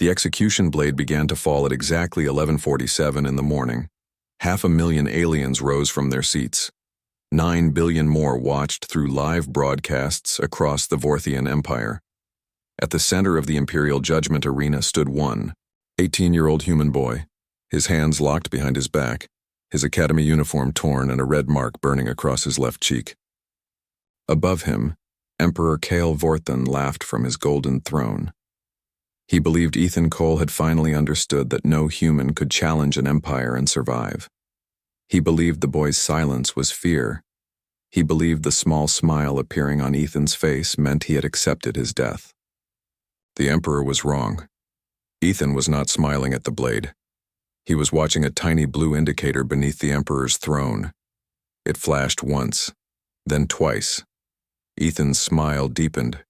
The execution blade began to fall at exactly 11:47 in the morning. 500,000 aliens rose from their seats. 9 billion more watched through live broadcasts across the Vorthian Empire. At the center of the Imperial Judgment Arena stood one 18-year-old human boy, his hands locked behind his back, his academy uniform torn and a red mark burning across his left cheek. Above him, Emperor Kael Vorthan laughed from his golden throne. He believed Ethan Cole had finally understood that no human could challenge an empire and survive. He believed the boy's silence was fear. He believed the small smile appearing on Ethan's face meant he had accepted his death. The Emperor was wrong. Ethan was not smiling at the blade. He was watching a tiny blue indicator beneath the Emperor's throne. It flashed once, then twice. Ethan's smile deepened.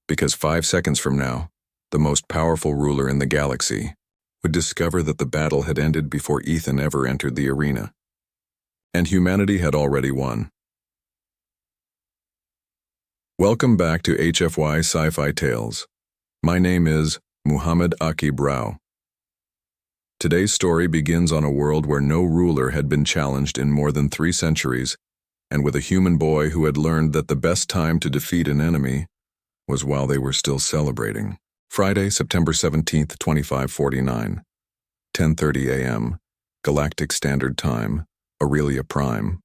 Because 5 seconds from now, the most powerful ruler in the galaxy would discover that the battle had ended before Ethan ever entered the arena. And humanity had already won. Welcome back to HFY Sci-Fi Tales. My name is Muhammad Akib Rao. Today's story begins on a world where no ruler had been challenged in more than 3 centuries, and with a human boy who had learned that the best time to defeat an enemy was while they were still celebrating. Friday, September 17th, 2549, 10:30 a.m., Galactic Standard Time, Aurelia Prime.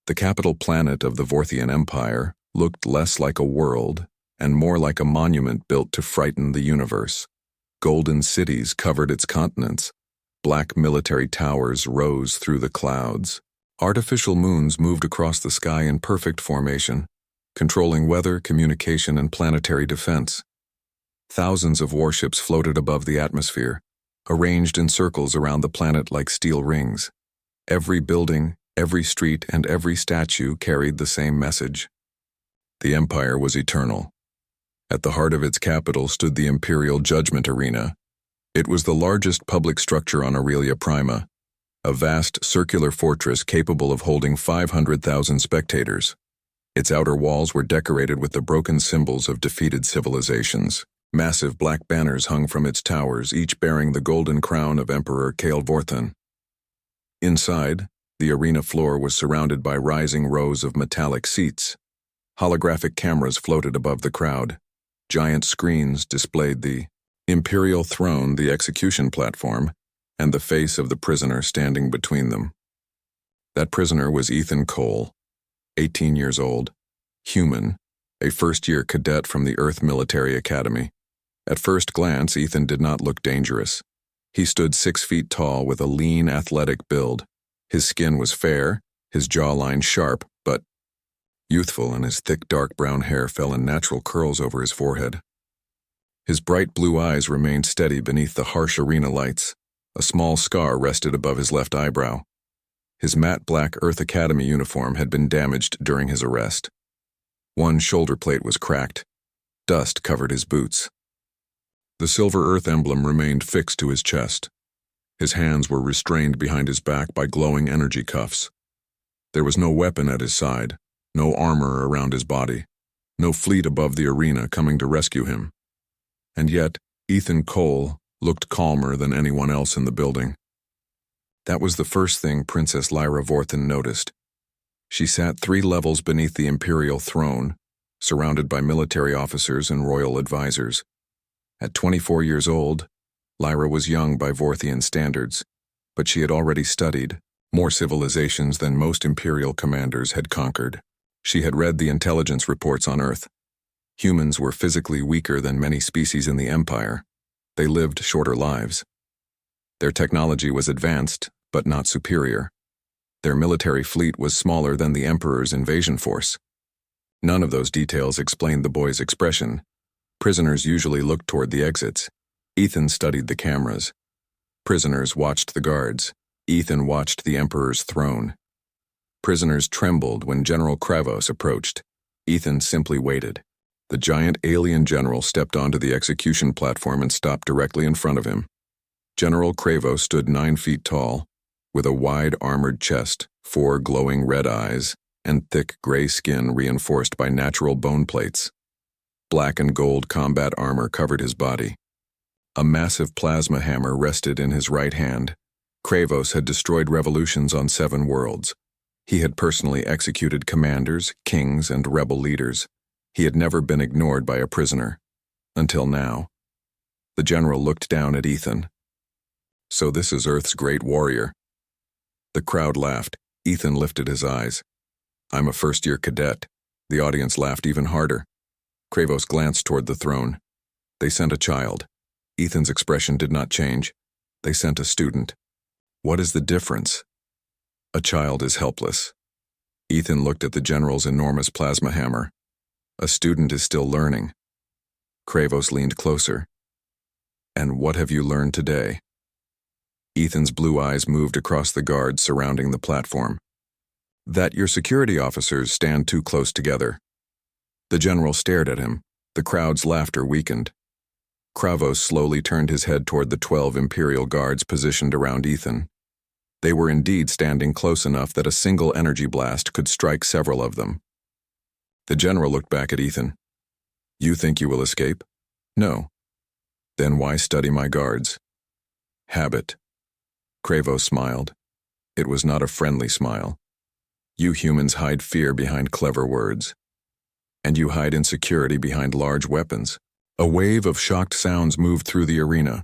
The capital planet of the Vorthian Empire looked less like a world and more like a monument built to frighten the universe. Golden cities covered its continents. Black military towers rose through the clouds. Artificial moons moved across the sky in perfect formation, controlling weather, communication, and planetary defense. Thousands of warships floated above the atmosphere, arranged in circles around the planet like steel rings. Every building, every street, and every statue carried the same message. The Empire was eternal. At the heart of its capital stood the Imperial Judgment Arena. It was the largest public structure on Aurelia Prima, a vast circular fortress capable of holding 500,000 spectators. Its outer walls were decorated with the broken symbols of defeated civilizations. Massive black banners hung from its towers, each bearing the golden crown of Emperor Kael Vorthan. Inside, the arena floor was surrounded by rising rows of metallic seats. Holographic cameras floated above the crowd. Giant screens displayed the imperial throne, the execution platform, and the face of the prisoner standing between them. That prisoner was Ethan Cole, 18 years old, human, a first-year cadet from the Earth Military Academy. At first glance, Ethan did not look dangerous. He stood 6 feet tall with a lean, athletic build. His skin was fair, his jawline sharp, but youthful, and his thick dark brown hair fell in natural curls over his forehead. His bright blue eyes remained steady beneath the harsh arena lights. A small scar rested above his left eyebrow. His matte black Earth Academy uniform had been damaged during his arrest. One shoulder plate was cracked. Dust covered his boots. The silver Earth emblem remained fixed to his chest. His hands were restrained behind his back by glowing energy cuffs. There was no weapon at his side, no armor around his body, no fleet above the arena coming to rescue him. And yet, Ethan Cole looked calmer than anyone else in the building. That was the first thing Princess Lyra Vorthan noticed. She sat 3 levels beneath the imperial throne, surrounded by military officers and royal advisors. At 24 years old, Lyra was young by Vorthian standards, but she had already studied more civilizations than most imperial commanders had conquered. She had read the intelligence reports on Earth. Humans were physically weaker than many species in the Empire. They lived shorter lives. Their technology was advanced, but not superior. Their military fleet was smaller than the Emperor's invasion force. None of those details explained the boy's expression. Prisoners usually looked toward the exits. Ethan studied the cameras. Prisoners watched the guards. Ethan watched the Emperor's throne. Prisoners trembled when General Kravos approached. Ethan simply waited. The giant alien general stepped onto the execution platform and stopped directly in front of him. General Kravos stood 9 feet tall, with a wide armored chest, 4 glowing red eyes, and thick gray skin reinforced by natural bone plates. Black and gold combat armor covered his body. A massive plasma hammer rested in his right hand. Kravos had destroyed revolutions on 7 worlds. He had personally executed commanders, kings, and rebel leaders. He had never been ignored by a prisoner. Until now. The general looked down at Ethan. So this is Earth's great warrior. The crowd laughed. Ethan lifted his eyes. I'm a first-year cadet. The audience laughed even harder. Kravos glanced toward the throne. They sent a child. Ethan's expression did not change. They sent a student. What is the difference? A child is helpless. Ethan looked at the general's enormous plasma hammer. A student is still learning. Kravos leaned closer. And what have you learned today? Ethan's blue eyes moved across the guards surrounding the platform. That your security officers stand too close together. The general stared at him. The crowd's laughter weakened. Kravos slowly turned his head toward the 12 Imperial guards positioned around Ethan. They were indeed standing close enough that a single energy blast could strike several of them. The general looked back at Ethan. You think you will escape? No. Then why study my guards? Habit. Kravos smiled. It was not a friendly smile. You humans hide fear behind clever words. And you hide insecurity behind large weapons. A wave of shocked sounds moved through the arena.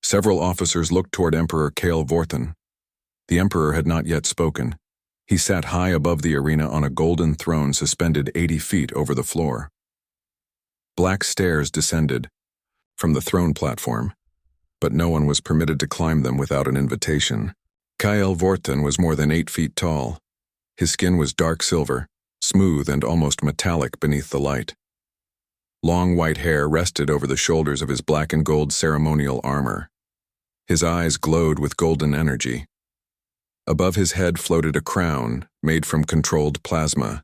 Several officers looked toward Emperor Kale Vorthen. The Emperor had not yet spoken. He sat high above the arena on a golden throne suspended 80 feet over the floor. Black stairs descended from the throne platform, but no one was permitted to climb them without an invitation. Kale Vorthen was more than 8 feet tall. His skin was dark silver, smooth and almost metallic beneath the light. Long white hair rested over the shoulders of his black and gold ceremonial armor. His eyes glowed with golden energy. Above his head floated a crown made from controlled plasma.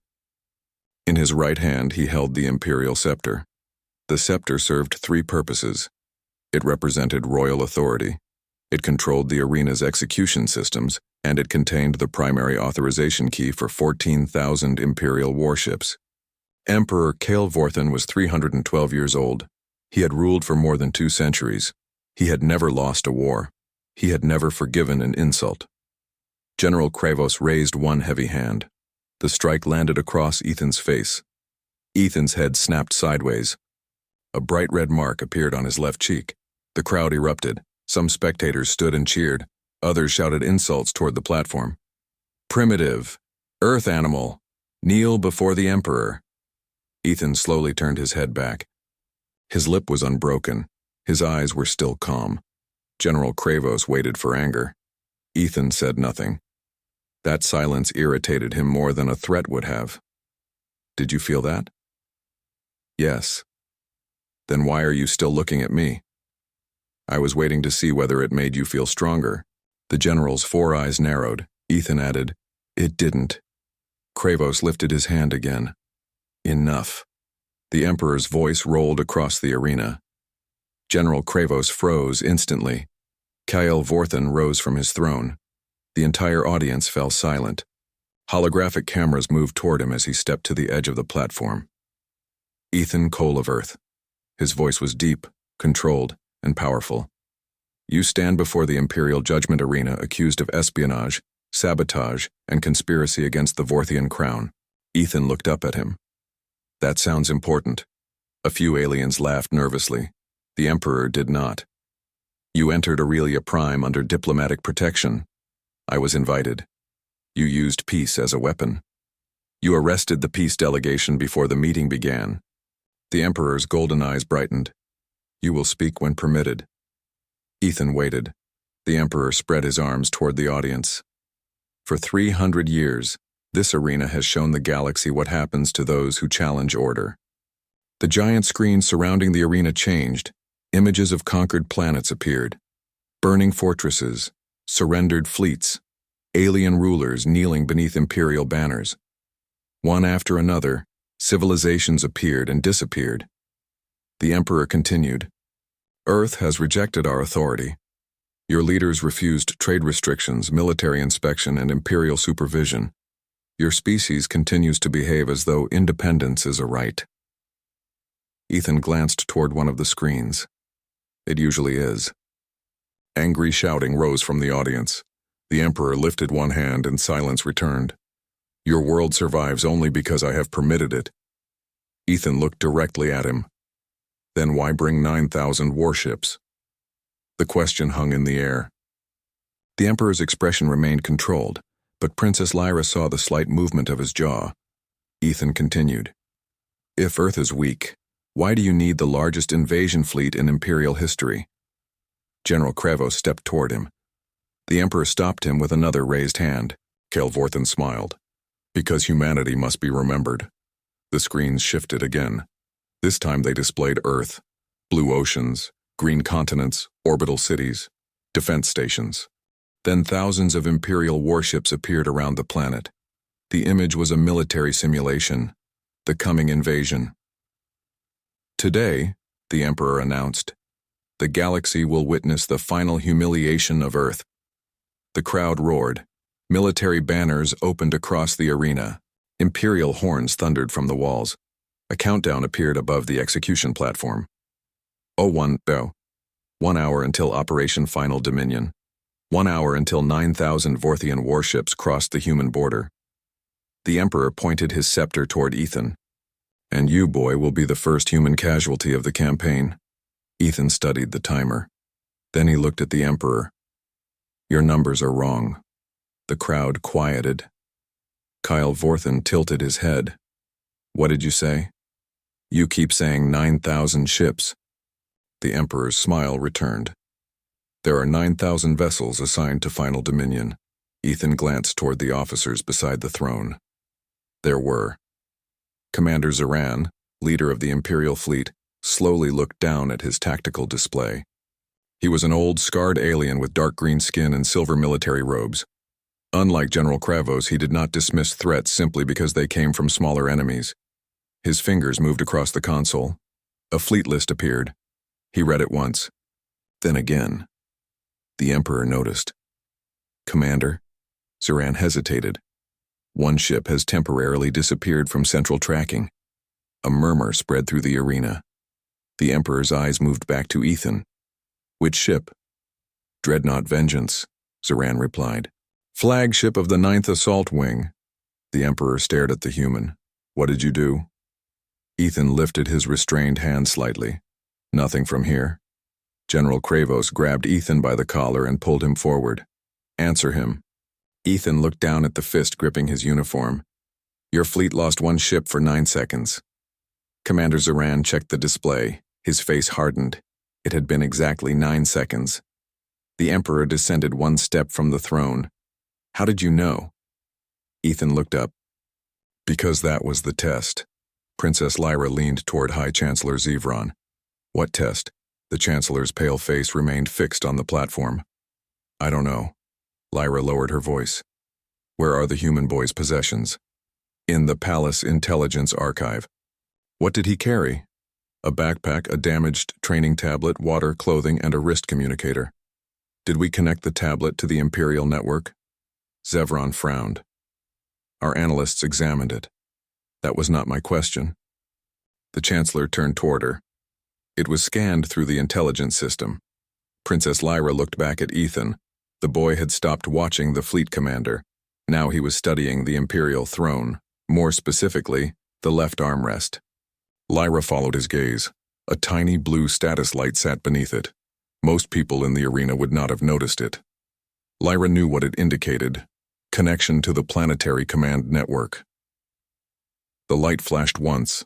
In his right hand he held the imperial scepter. The scepter served 3 purposes. It represented royal authority. It controlled the arena's execution systems, and it contained the primary authorization key for 14,000 imperial warships. Emperor Kale Vorthen was 312 years old. He had ruled for more than 2 centuries. He had never lost a war. He had never forgiven an insult. General Kravos raised one heavy hand. The strike landed across Ethan's face. Ethan's head snapped sideways. A bright red mark appeared on his left cheek. The crowd erupted. Some spectators stood and cheered. Others shouted insults toward the platform. Primitive, earth animal, kneel before the Emperor. Ethan slowly turned his head back. His lip was unbroken. His eyes were still calm. General Kravos waited for anger. Ethan said nothing. That silence irritated him more than a threat would have. Did you feel that? Yes. Then why are you still looking at me? I was waiting to see whether it made you feel stronger. The general's 4 eyes narrowed. Ethan added, It didn't. Kravos lifted his hand again. Enough. The Emperor's voice rolled across the arena. General Kravos froze instantly. Kale Vorthen rose from his throne. The entire audience fell silent. Holographic cameras moved toward him as he stepped to the edge of the platform. Ethan Cole of Earth. His voice was deep, controlled, and powerful. You stand before the Imperial Judgment Arena accused of espionage, sabotage, and conspiracy against the Vorthian crown. Ethan looked up at him. That sounds important. A few aliens laughed nervously. The Emperor did not. You entered Aurelia Prime under diplomatic protection. I was invited. You used peace as a weapon. You arrested the peace delegation before the meeting began. The Emperor's golden eyes brightened. You will speak when permitted. Ethan waited. The Emperor spread his arms toward the audience. For 300 years, this arena has shown the galaxy what happens to those who challenge order. The giant screen surrounding the arena changed. Images of conquered planets appeared. Burning fortresses, surrendered fleets, alien rulers kneeling beneath imperial banners. One after another, civilizations appeared and disappeared. The Emperor continued, Earth has rejected our authority. Your leaders refused trade restrictions, military inspection, and imperial supervision. Your species continues to behave as though independence is a right. Ethan glanced toward one of the screens. It usually is. Angry shouting rose from the audience. The Emperor lifted one hand and silence returned. Your world survives only because I have permitted it. Ethan looked directly at him. Then why bring 9,000 warships? The question hung in the air. The Emperor's expression remained controlled, but Princess Lyra saw the slight movement of his jaw. Ethan continued. If Earth is weak, why do you need the largest invasion fleet in Imperial history? General Kravos stepped toward him. The Emperor stopped him with another raised hand. Kravos smiled. Because humanity must be remembered. The screens shifted again. This time they displayed Earth, blue oceans, green continents, orbital cities, defense stations. Then thousands of Imperial warships appeared around the planet. The image was a military simulation, the coming invasion. Today, the Emperor announced, the galaxy will witness the final humiliation of Earth. The crowd roared. Military banners opened across the arena. Imperial horns thundered from the walls. A countdown appeared above the execution platform. 1 hour until Operation Final Dominion. 1 hour until 9,000 Vorthian warships crossed the human border. The Emperor pointed his scepter toward Ethan. And you, boy, will be the first human casualty of the campaign. Ethan studied the timer. Then he looked at the Emperor. Your numbers are wrong. The crowd quieted. Kyle Vorthen tilted his head. What did you say? You keep saying 9,000 ships. The Emperor's smile returned. There are 9,000 vessels assigned to Final Dominion. Ethan glanced toward the officers beside the throne. There were. Commander Zoran, leader of the Imperial fleet, slowly looked down at his tactical display. He was an old, scarred alien with dark green skin and silver military robes. Unlike General Kravos, he did not dismiss threats simply because they came from smaller enemies. His fingers moved across the console. A fleet list appeared. He read it once. Then again. The Emperor noticed. Commander? Zoran hesitated. One ship has temporarily disappeared from central tracking. A murmur spread through the arena. The Emperor's eyes moved back to Ethan. Which ship? Dreadnought Vengeance, Zoran replied. Flagship of the 9th Assault Wing. The Emperor stared at the human. What did you do? Ethan lifted his restrained hand slightly. Nothing from here. General Kravos grabbed Ethan by the collar and pulled him forward. Answer him. Ethan looked down at the fist gripping his uniform. Your fleet lost one ship for 9 seconds. Commander Zoran checked the display. His face hardened. It had been exactly 9 seconds. The Emperor descended one step from the throne. How did you know? Ethan looked up. Because that was the test. Princess Lyra leaned toward High Chancellor Zevron. What test? The Chancellor's pale face remained fixed on the platform. I don't know. Lyra lowered her voice. Where are the human boy's possessions? In the Palace Intelligence Archive. What did he carry? A backpack, a damaged training tablet, water, clothing, and a wrist communicator. Did we connect the tablet to the Imperial network? Zevron frowned. Our analysts examined it. That was not my question. The Chancellor turned toward her. It was scanned through the intelligence system. Princess Lyra looked back at Ethan. The boy had stopped watching the fleet commander. Now he was studying the Imperial throne, more specifically, the left armrest. Lyra followed his gaze. A tiny blue status light sat beneath it. Most people in the arena would not have noticed it. Lyra knew what it indicated. Connection to the planetary command network. The light flashed once,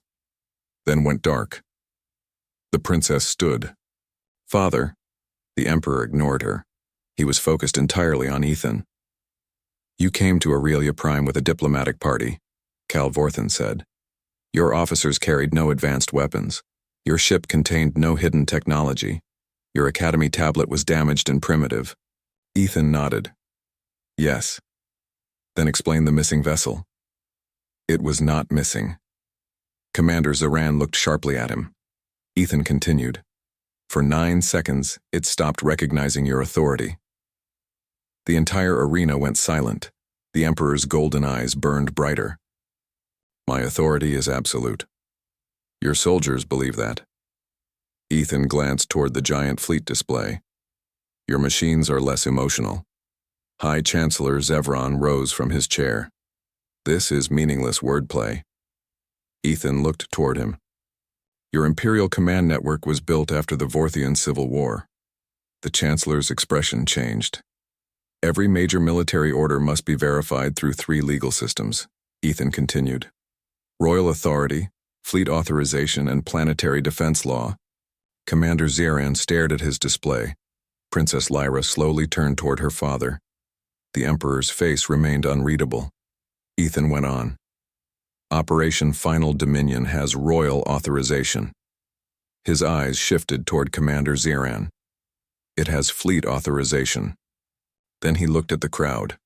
then went dark. The princess stood. Father. The Emperor ignored her. He was focused entirely on Ethan. You came to Aurelia Prime with a diplomatic party, Cal Vorthen said. Your officers carried no advanced weapons. Your ship contained no hidden technology. Your academy tablet was damaged and primitive. Ethan nodded. Yes. Then explain the missing vessel. It was not missing. Commander Zoran looked sharply at him. Ethan continued. For 9 seconds, it stopped recognizing your authority. The entire arena went silent. The Emperor's golden eyes burned brighter. My authority is absolute. Your soldiers believe that. Ethan glanced toward the giant fleet display. Your machines are less emotional. High Chancellor Zevron rose from his chair. This is meaningless wordplay. Ethan looked toward him. Your Imperial command network was built after the Vorthian Civil War. The Chancellor's expression changed. Every major military order must be verified through 3 legal systems, Ethan continued. Royal authority, fleet authorization, and planetary defense law. Commander Zeran stared at his display. Princess Lyra slowly turned toward her father. The Emperor's face remained unreadable. Ethan went on. Operation Final Dominion has royal authorization. His eyes shifted toward Commander Zeran. It has fleet authorization. Then he looked at the crowd.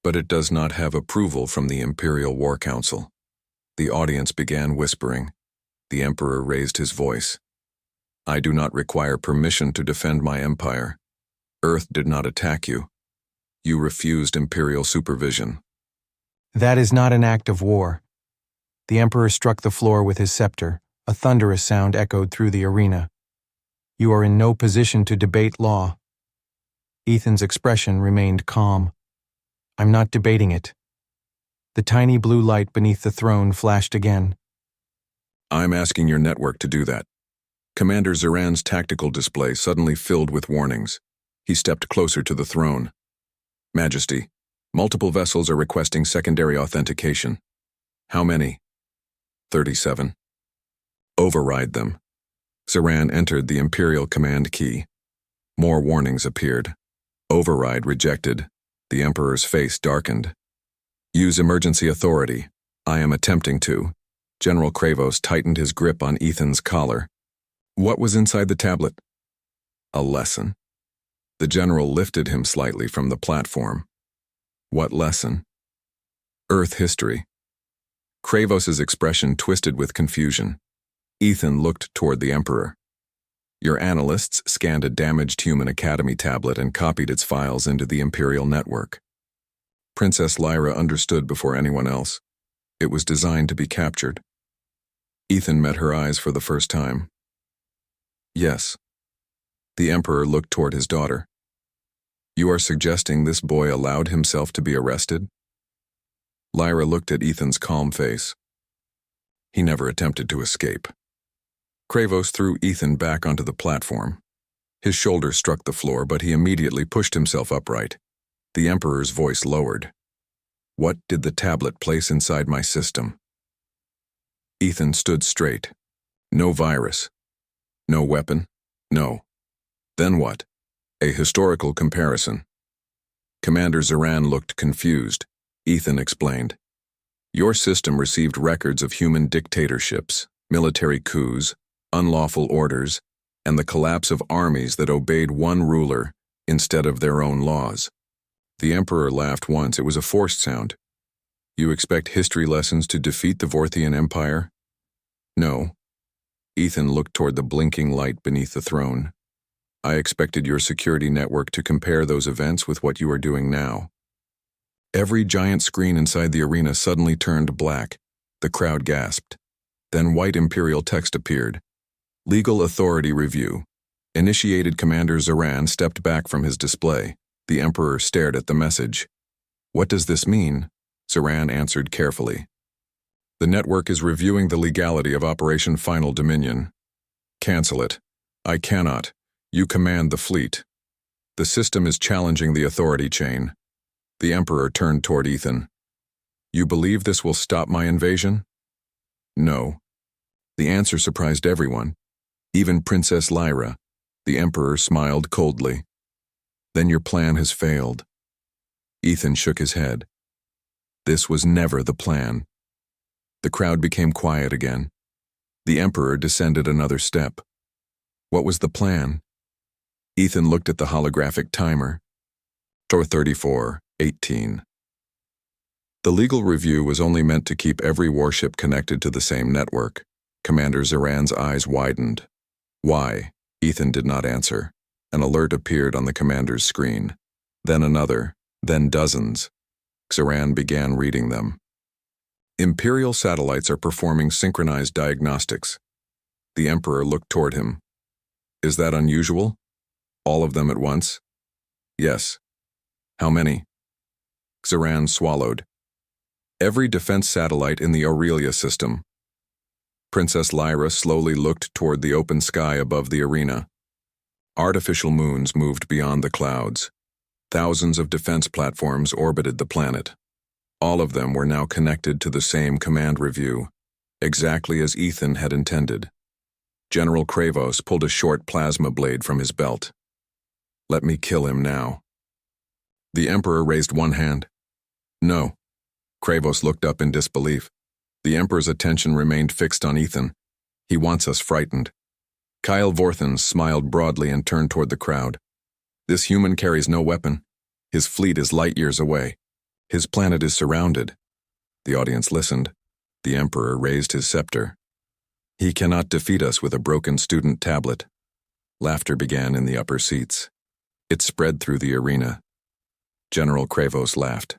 But it does not have approval from the Imperial War Council. The audience began whispering. The Emperor raised his voice. I do not require permission to defend my empire. Earth did not attack you. You refused Imperial supervision. That is not an act of war. The Emperor struck the floor with his scepter. A thunderous sound echoed through the arena. You are in no position to debate law. Ethan's expression remained calm. I'm not debating it. The tiny blue light beneath the throne flashed again. I'm asking your network to do that. Commander Zeran's tactical display suddenly filled with warnings. He stepped closer to the throne. Majesty, multiple vessels are requesting secondary authentication. How many? 37. Override them. Zeran entered the Imperial command key. More warnings appeared. Override rejected. The Emperor's face darkened. Use emergency authority. I am attempting to. General Kravos tightened his grip on Ethan's collar. What was inside the tablet? A lesson. The general lifted him slightly from the platform. What lesson? Earth history. Kravos's expression twisted with confusion. Ethan looked toward the Emperor. Your analysts scanned a damaged human academy tablet and copied its files into the Imperial network. Princess Lyra understood before anyone else. It was designed to be captured. Ethan met her eyes for the first time. Yes. The Emperor looked toward his daughter. You are suggesting this boy allowed himself to be arrested? Lyra looked at Ethan's calm face. He never attempted to escape. Kravos threw Ethan back onto the platform. His shoulder struck the floor, but he immediately pushed himself upright. The Emperor's voice lowered. What did the tablet place inside my system? Ethan stood straight. No virus. No weapon? No. Then what? A historical comparison. Commander Zeran looked confused. Ethan explained. Your system received records of human dictatorships, military coups, unlawful orders, and the collapse of armies that obeyed one ruler instead of their own laws. The Emperor laughed once. It was a forced sound. You expect history lessons to defeat the Vorthian Empire? No. Ethan looked toward the blinking light beneath the throne. I expected your security network to compare those events with what you are doing now. Every giant screen inside the arena suddenly turned black. The crowd gasped. Then white Imperial text appeared. Legal Authority Review. Initiated. Commander Zeran stepped back from his display. The Emperor stared at the message. What does this mean? Zeran answered carefully. The network is reviewing the legality of Operation Final Dominion. Cancel it. I cannot. You command the fleet. The system is challenging the authority chain. The Emperor turned toward Ethan. You believe this will stop my invasion? No. The answer surprised everyone. Even Princess Lyra. The Emperor smiled coldly. Then your plan has failed. Ethan shook his head. This was never the plan. The crowd became quiet again. The Emperor descended another step. What was the plan? Ethan looked at the holographic timer. 34:18. The legal review was only meant to keep every warship connected to the same network. Commander Zeran's eyes widened. Why? Ethan did not answer. An alert appeared on the commander's screen. Then another, then dozens. Zeran began reading them. Imperial satellites are performing synchronized diagnostics. The Emperor looked toward him. Is that unusual? All of them at once? Yes. How many? Xaran swallowed. Every defense satellite in the Aurelia system. Princess Lyra slowly looked toward the open sky above the arena. Artificial moons moved beyond the clouds. Thousands of defense platforms orbited the planet. All of them were now connected to the same command review, exactly as Ethan had intended. General Kravos pulled a short plasma blade from his belt. Let me kill him now. The Emperor raised one hand. No. Kravos looked up in disbelief. The Emperor's attention remained fixed on Ethan. He wants us frightened. Kyle Vorthon smiled broadly and turned toward the crowd. This human carries no weapon. His fleet is light years away. His planet is surrounded. The audience listened. The Emperor raised his scepter. He cannot defeat us with a broken student tablet. Laughter began in the upper seats. It spread through the arena. General Kravos laughed.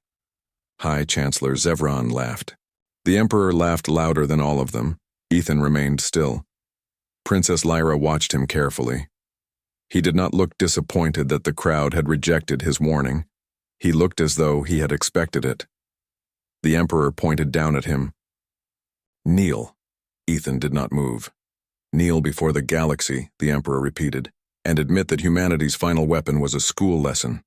High Chancellor Zevran laughed. The Emperor laughed louder than all of them. Ethan remained still. Princess Lyra watched him carefully. He did not look disappointed that the crowd had rejected his warning. He looked as though he had expected it. The Emperor pointed down at him. Kneel. Ethan did not move. Kneel before the galaxy, the Emperor repeated, and admit that humanity's final weapon was a school lesson.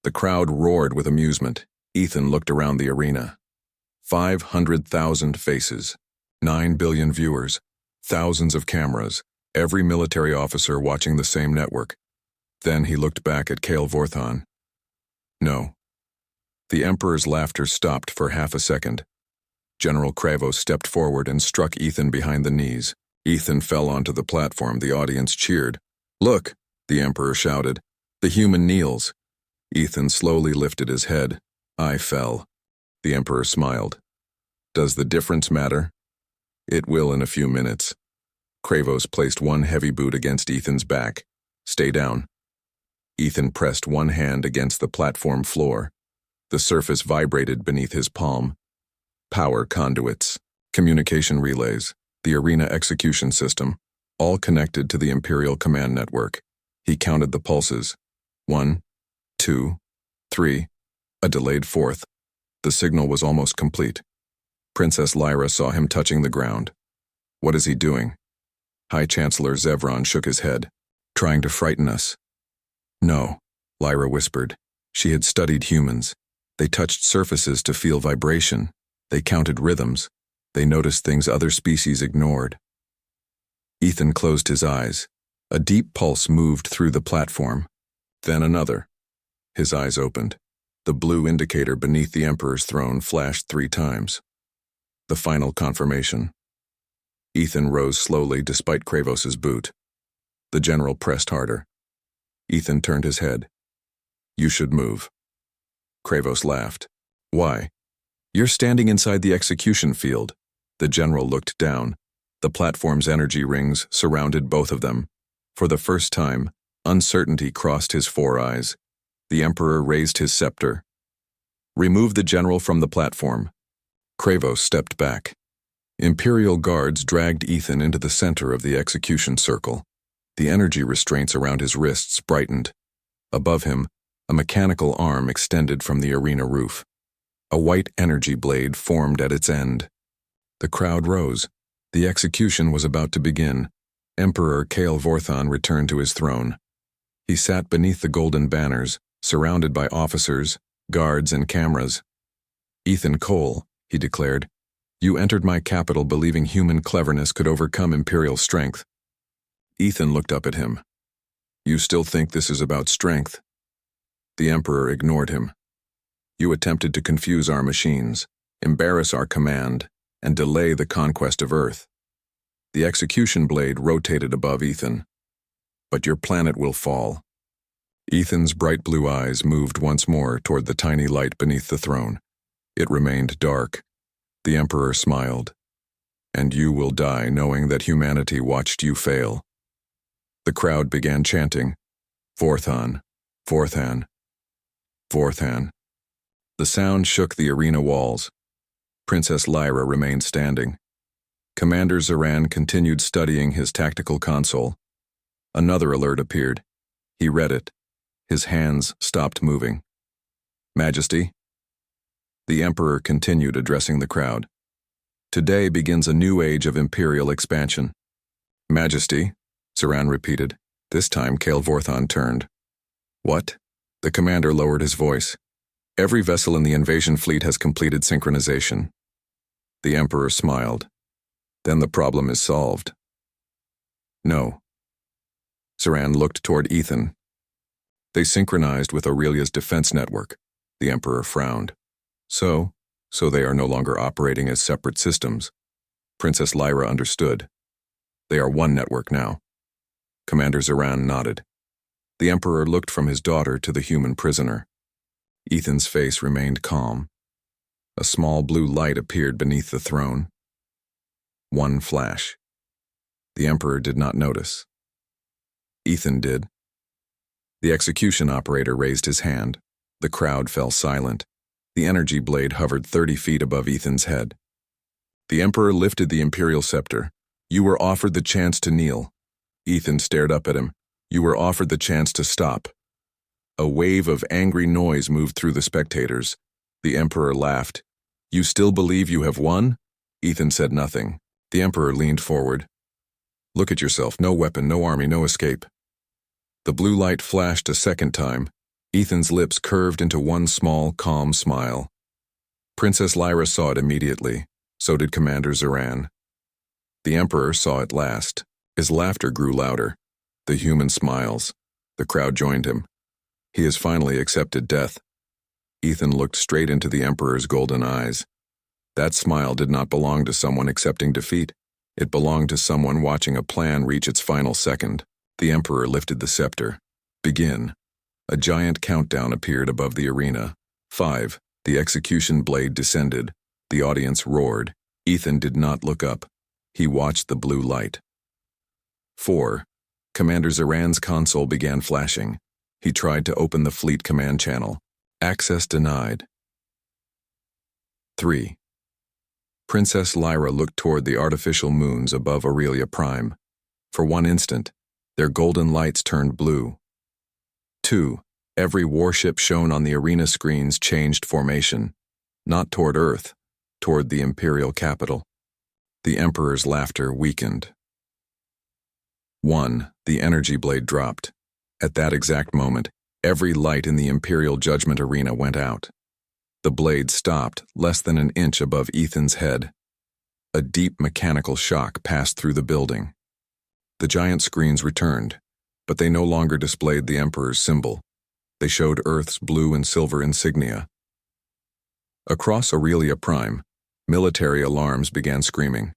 The crowd roared with amusement. Ethan looked around the arena. 500,000 faces, 9 billion viewers, thousands of cameras, every military officer watching the same network. Then he looked back at Kyle Vorthon. No. The Emperor's laughter stopped for half a second. General Kravos stepped forward and struck Ethan behind the knees. Ethan fell onto the platform. The audience cheered. Look, the Emperor shouted. The human kneels. Ethan slowly lifted his head. I fell. The Emperor smiled. Does the difference matter? It will in a few minutes. Kravos placed one heavy boot against Ethan's back. Stay down. Ethan pressed one hand against the platform floor. The surface vibrated beneath his palm. Power conduits, communication relays, the arena execution system, all connected to the Imperial command network. He counted the pulses. 1, 2, 3, a delayed fourth. The signal was almost complete. Princess Lyra saw him touching the ground. What is he doing? High Chancellor Zevran shook his head. Trying to frighten us. No, Lyra whispered. She had studied humans. They touched surfaces to feel vibration. They counted rhythms. They noticed things other species ignored. Ethan closed his eyes. A deep pulse moved through the platform. Then another. His eyes opened. The blue indicator beneath the Emperor's throne flashed 3 times. The final confirmation. Ethan rose slowly despite Kravos's boot. The general pressed harder. Ethan turned his head. You should move. Kravos laughed. Why? You're standing inside the execution field. The general looked down. The platform's energy rings surrounded both of them. For the first time, uncertainty crossed his 4 eyes. The Emperor raised his scepter. Remove the general from the platform. Kravos stepped back. Imperial guards dragged Ethan into the center of the execution circle. The energy restraints around his wrists brightened. Above him, a mechanical arm extended from the arena roof. A white energy blade formed at its end. The crowd rose. The execution was about to begin. Emperor Kyle Vorthon returned to his throne. He sat beneath the golden banners, surrounded by officers, guards, and cameras. Ethan Cole, he declared, you entered my capital believing human cleverness could overcome Imperial strength. Ethan looked up at him. You still think this is about strength? The Emperor ignored him. You attempted to confuse our machines, embarrass our command, and delay the conquest of Earth. The execution blade rotated above Ethan. But your planet will fall. Ethan's bright blue eyes moved once more toward the tiny light beneath the throne. It remained dark. The Emperor smiled. And you will die knowing that humanity watched you fail. The crowd began chanting, Vorthon, Vorthon, Vorthon. The sound shook the arena walls. Princess Lyra remained standing. Commander Zoran continued studying his tactical console. Another alert appeared. He read it. His hands stopped moving. Majesty? The Emperor continued addressing the crowd. Today begins a new age of Imperial expansion. Majesty, Saran repeated. This time Kael turned. What? The commander lowered his voice. Every vessel in the invasion fleet has completed synchronization. The Emperor smiled. Then the problem is solved. No. Saran looked toward Ethan. They synchronized with Aurelia's defense network. The Emperor frowned. So they are no longer operating as separate systems. Princess Lyra understood. They are one network now. Commander Saran nodded. The Emperor looked from his daughter to the human prisoner. Ethan's face remained calm. A small blue light appeared beneath the throne. One flash. The Emperor did not notice. Ethan did. The execution operator raised his hand. The crowd fell silent. The energy blade hovered 30 feet above Ethan's head. The Emperor lifted the Imperial scepter. You were offered the chance to kneel. Ethan stared up at him. You were offered the chance to stop. A wave of angry noise moved through the spectators. The Emperor laughed. You still believe you have won? Ethan said nothing. The Emperor leaned forward. Look at yourself. No weapon, no army, no escape. The blue light flashed a second time. Ethan's lips curved into one small, calm smile. Princess Lyra saw it immediately. So did Commander Saran. The Emperor saw it last. His laughter grew louder. The human smiles. The crowd joined him. He has finally accepted death. Ethan looked straight into the Emperor's golden eyes. That smile did not belong to someone accepting defeat. It belonged to someone watching a plan reach its final second. The Emperor lifted the scepter. Begin. A giant countdown appeared above the arena. 5. The execution blade descended. The audience roared. Ethan did not look up. He watched the blue light. 4. Commander Saran's console began flashing. He tried to open the fleet command channel. Access denied. 3. Princess Lyra looked toward the artificial moons above Aurelia Prime. For one instant, their golden lights turned blue. 2. Every warship shown on the arena screens changed formation. Not toward Earth, toward the Imperial capital. The Emperor's laughter weakened. 1. The energy blade dropped. At that exact moment, every light in the Imperial Judgment Arena went out. The blade stopped less than an inch above Ethan's head. A deep mechanical shock passed through the building. The giant screens returned, but they no longer displayed the Emperor's symbol. They showed Earth's blue and silver insignia. Across Aurelia Prime, military alarms began screaming.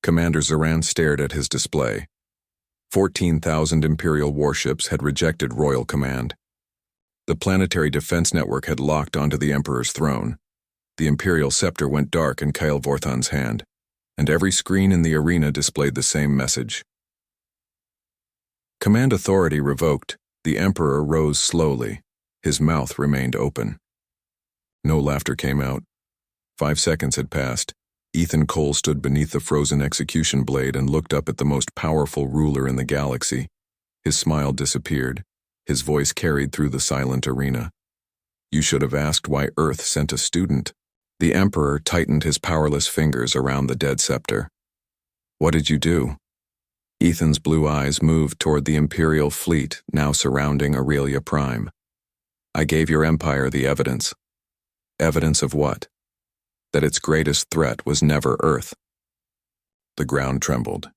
Commander Saran stared at his display. 14,000 Imperial warships had rejected royal command. The planetary defense network had locked onto the Emperor's throne. The Imperial scepter went dark in Kael hand, and every screen in the arena displayed the same message. Command authority revoked. The Emperor rose slowly. His mouth remained open. No laughter came out. 5 seconds had passed. Ethan Cole stood beneath the frozen execution blade and looked up at the most powerful ruler in the galaxy. His smile disappeared. His voice carried through the silent arena. You should have asked why Earth sent a student. The Emperor tightened his powerless fingers around the dead scepter. What did you do? Ethan's blue eyes moved toward the Imperial fleet now surrounding Aurelia Prime. I gave your empire the evidence. Evidence of what? That its greatest threat was never Earth. The ground trembled.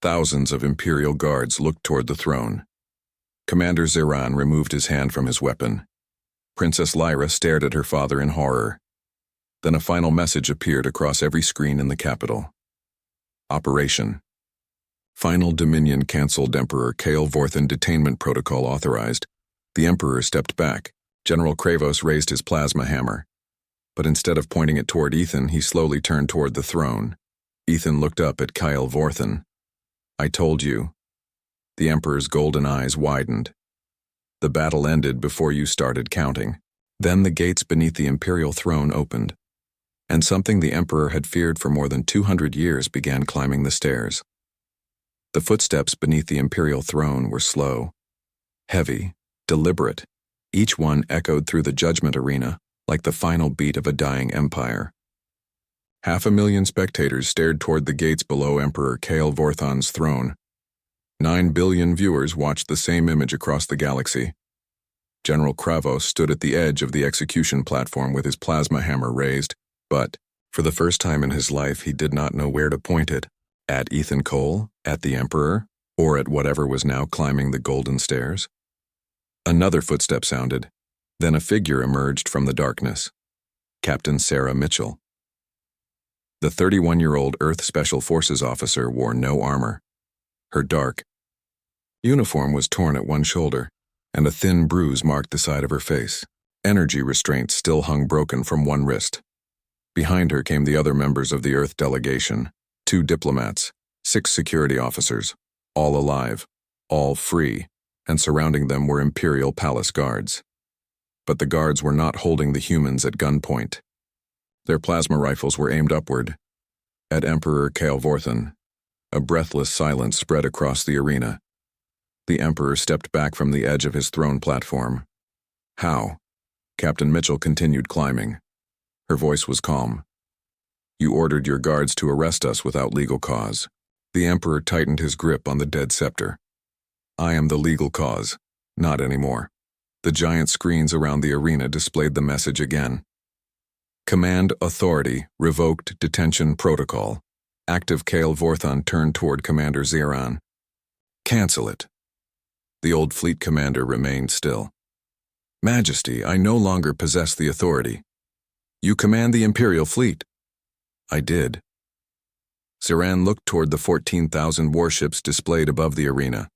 Thousands of Imperial guards looked toward the throne. Commander Saran removed his hand from his weapon. Princess Lyra stared at her father in horror. Then a final message appeared across every screen in the capital. Operation. Final Dominion cancelled. Emperor Kael detainment protocol authorized. The Emperor stepped back. General Kravos raised his plasma hammer. But instead of pointing it toward Ethan, he slowly turned toward the throne. Ethan looked up at Kael. I told you. The Emperor's golden eyes widened. The battle ended before you started counting. Then the gates beneath the Imperial throne opened, and something the Emperor had feared for more than 200 years began climbing the stairs. The footsteps beneath the Imperial throne were slow, heavy, deliberate. Each one echoed through the Judgment Arena like the final beat of a dying empire. 500,000 spectators stared toward the gates below Emperor Kale Vorthon's throne. 9 billion viewers watched the same image across the galaxy. General Kravos stood at the edge of the execution platform with his plasma hammer raised, but, for the first time in his life, he did not know where to point it. At Ethan Cole, at the Emperor, or at whatever was now climbing the golden stairs. Another footstep sounded. Then a figure emerged from the darkness. Captain Sarah Mitchell. The 31-year-old Earth Special Forces officer wore no armor. Her dark uniform was torn at one shoulder, and a thin bruise marked the side of her face. Energy restraints still hung broken from one wrist. Behind her came the other members of the Earth delegation, 2 diplomats, 6 security officers, all alive, all free, and surrounding them were Imperial Palace guards. But the guards were not holding the humans at gunpoint. Their plasma rifles were aimed upward. At Emperor Kale Vorthon, a breathless silence spread across the arena. The Emperor stepped back from the edge of his throne platform. How? Captain Mitchell continued climbing. Her voice was calm. You ordered your guards to arrest us without legal cause. The Emperor tightened his grip on the dead scepter. I am the legal cause, not anymore. The giant screens around the arena displayed the message again. Command Authority Revoked Detention Protocol. Active Kale Vorthon turned toward Commander Zeran. Cancel it. The old fleet commander remained still. Majesty, I no longer possess the authority. You command the Imperial fleet. I did. Zeran looked toward the 14,000 warships displayed above the arena,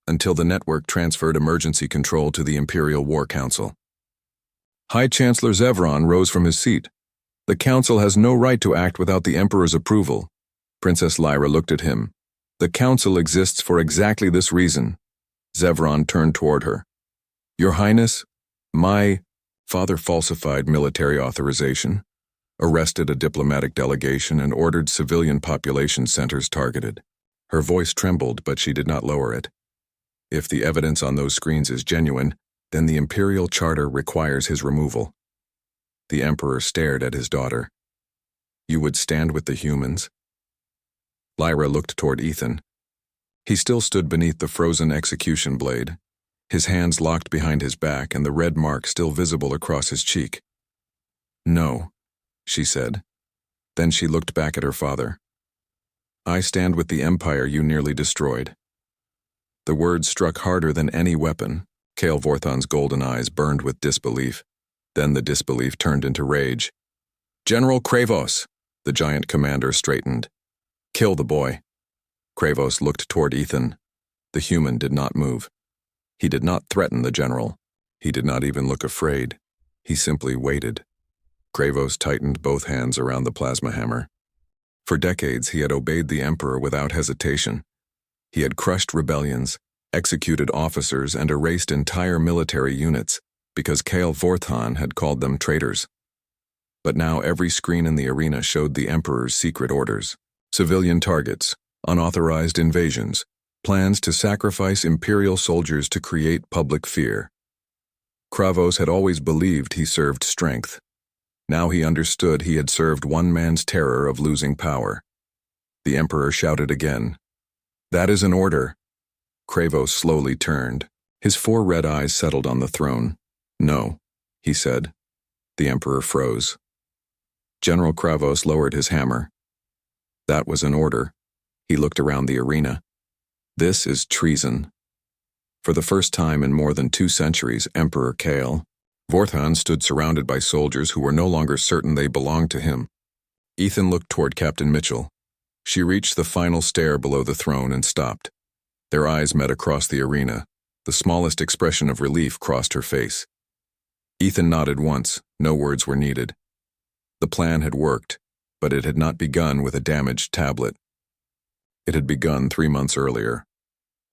until the network transferred emergency control to the Imperial War Council. High Chancellor Zevron rose from his seat. The Council has no right to act without the Emperor's approval. Princess Lyra looked at him. The Council exists for exactly this reason. Zevron turned toward her. Your Highness, my father falsified military authorization, arrested a diplomatic delegation, and ordered civilian population centers targeted. Her voice trembled, but she did not lower it. If the evidence on those screens is genuine, then the Imperial Charter requires his removal. The Emperor stared at his daughter. You would stand with the humans? Lyra looked toward Ethan. He still stood beneath the frozen execution blade, his hands locked behind his back and the red mark still visible across his cheek. No, she said. Then she looked back at her father. I stand with the Empire you nearly destroyed. The words struck harder than any weapon. Kale Vorthon's golden eyes burned with disbelief. Then the disbelief turned into rage. General Kravos, the giant commander straightened. Kill the boy. Kravos looked toward Ethan. The human did not move. He did not threaten the general. He did not even look afraid. He simply waited. Kravos tightened both hands around the plasma hammer. For decades, he had obeyed the Emperor without hesitation. He had crushed rebellions, executed officers, and erased entire military units because Kale Vorthon had called them traitors. But now every screen in the arena showed the Emperor's secret orders. Civilian targets, unauthorized invasions, plans to sacrifice Imperial soldiers to create public fear. Kravos had always believed he served strength. Now he understood he had served one man's terror of losing power. The Emperor shouted again. That is an order. Kravos slowly turned. His 4 red eyes settled on the throne. No, he said. The Emperor froze. General Kravos lowered his hammer. That was an order. He looked around the arena. This is treason. For the first time in more than 2 centuries, Emperor Kale Vorthon stood surrounded by soldiers who were no longer certain they belonged to him. Ethan looked toward Captain Mitchell. She reached the final stair below the throne and stopped. Their eyes met across the arena. The smallest expression of relief crossed her face. Ethan nodded once. No words were needed. The plan had worked, but it had not begun with a damaged tablet. It had begun 3 months earlier.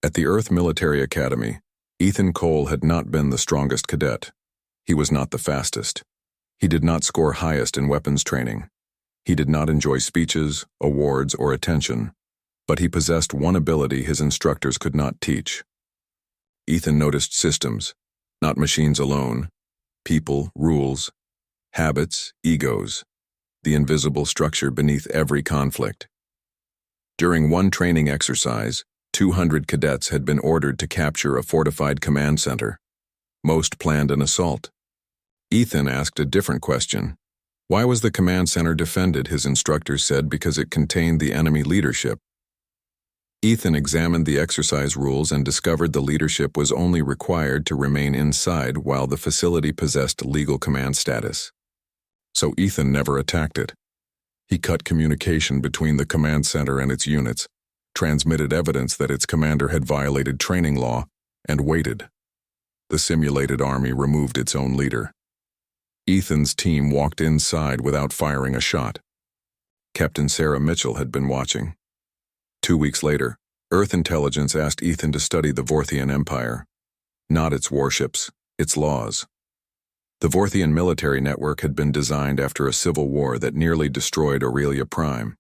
At the Earth Military Academy, Ethan Cole had not been the strongest cadet. He was not the fastest. He did not score highest in weapons training. He did not enjoy speeches, awards, or attention. But he possessed one ability his instructors could not teach. Ethan noticed systems, not machines alone, people, rules, habits, egos, the invisible structure beneath every conflict. During one training exercise, 200 cadets had been ordered to capture a fortified command center. Most planned an assault. Ethan asked a different question. Why was the command center defended? His instructors said because it contained the enemy leadership. Ethan examined the exercise rules and discovered the leadership was only required to remain inside while the facility possessed legal command status. So Ethan never attacked it. He cut communication between the command center and its units, transmitted evidence that its commander had violated training law, and waited. The simulated army removed its own leader. Ethan's team walked inside without firing a shot. Captain Sarah Mitchell had been watching. 2 weeks later, Earth intelligence asked Ethan to study the Vorthian Empire. Not its warships, its laws. The Vorthian military network had been designed after a civil war that nearly destroyed Aurelia Prime.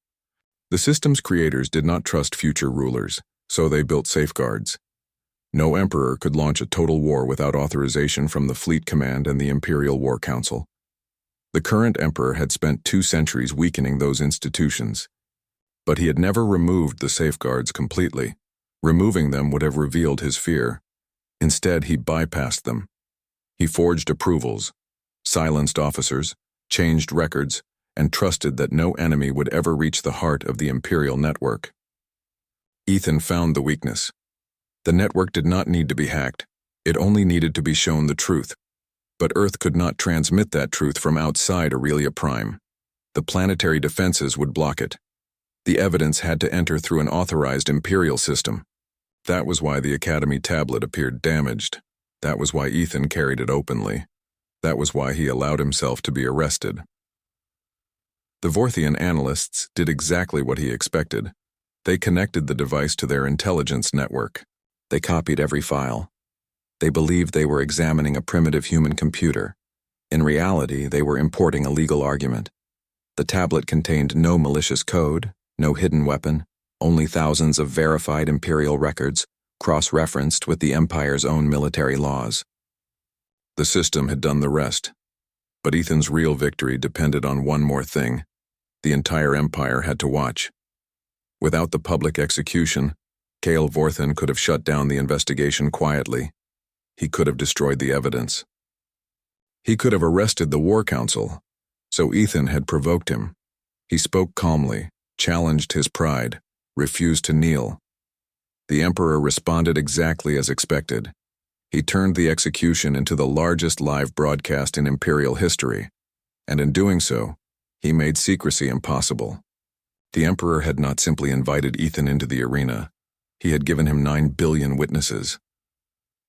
The system's creators did not trust future rulers, so they built safeguards. No emperor could launch a total war without authorization from the Fleet Command and the Imperial War Council. The current emperor had spent 2 centuries weakening those institutions. But he had never removed the safeguards completely. Removing them would have revealed his fear. Instead, he bypassed them. He forged approvals, silenced officers, changed records, and trusted that no enemy would ever reach the heart of the Imperial network. Ethan found the weakness. The network did not need to be hacked. It only needed to be shown the truth. But Earth could not transmit that truth from outside Aurelia Prime. The planetary defenses would block it. The evidence had to enter through an authorized Imperial system. That was why the Academy tablet appeared damaged. That was why Ethan carried it openly. That was why he allowed himself to be arrested. The Vorthian analysts did exactly what he expected. They connected the device to their intelligence network. They copied every file. They believed they were examining a primitive human computer. In reality, they were importing a legal argument. The tablet contained no malicious code, no hidden weapon, only thousands of verified Imperial records, cross-referenced with the Empire's own military laws. The system had done the rest. But Ethan's real victory depended on one more thing. The entire Empire had to watch. Without the public execution, Kael Vorthan could have shut down the investigation quietly. He could have destroyed the evidence. He could have arrested the War Council. So Ethan had provoked him. He spoke calmly, challenged his pride, refused to kneel. The Emperor responded exactly as expected. He turned the execution into the largest live broadcast in Imperial history, and in doing so, he made secrecy impossible. The Emperor had not simply invited Ethan into the arena. He had given him 9 billion witnesses.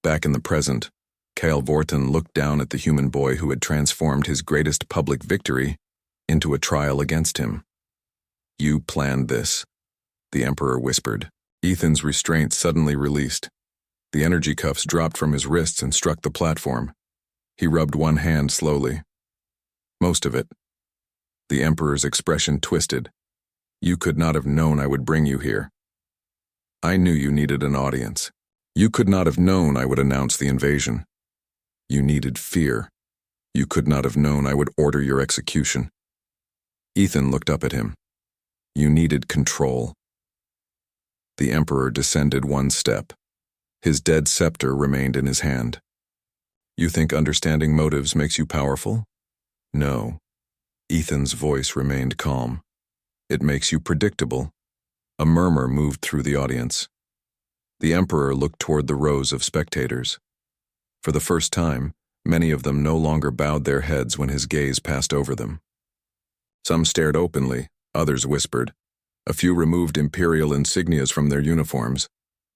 Back in the present, Kael Vorthan looked down at the human boy who had transformed his greatest public victory into a trial against him. "You planned this," the Emperor whispered. Ethan's restraint suddenly released. The energy cuffs dropped from his wrists and struck the platform. He rubbed one hand slowly. "Most of it." The Emperor's expression twisted. "You could not have known I would bring you here. I knew you needed an audience. You could not have known I would announce the invasion. You needed fear. You could not have known I would order your execution." Ethan looked up at him. "You needed control." The Emperor descended one step. His dead scepter remained in his hand. "You think understanding motives makes you powerful?" "No." Ethan's voice remained calm. "It makes you predictable." A murmur moved through the audience. The Emperor looked toward the rows of spectators. For the first time, many of them no longer bowed their heads when his gaze passed over them. Some stared openly, others whispered. A few removed Imperial insignias from their uniforms.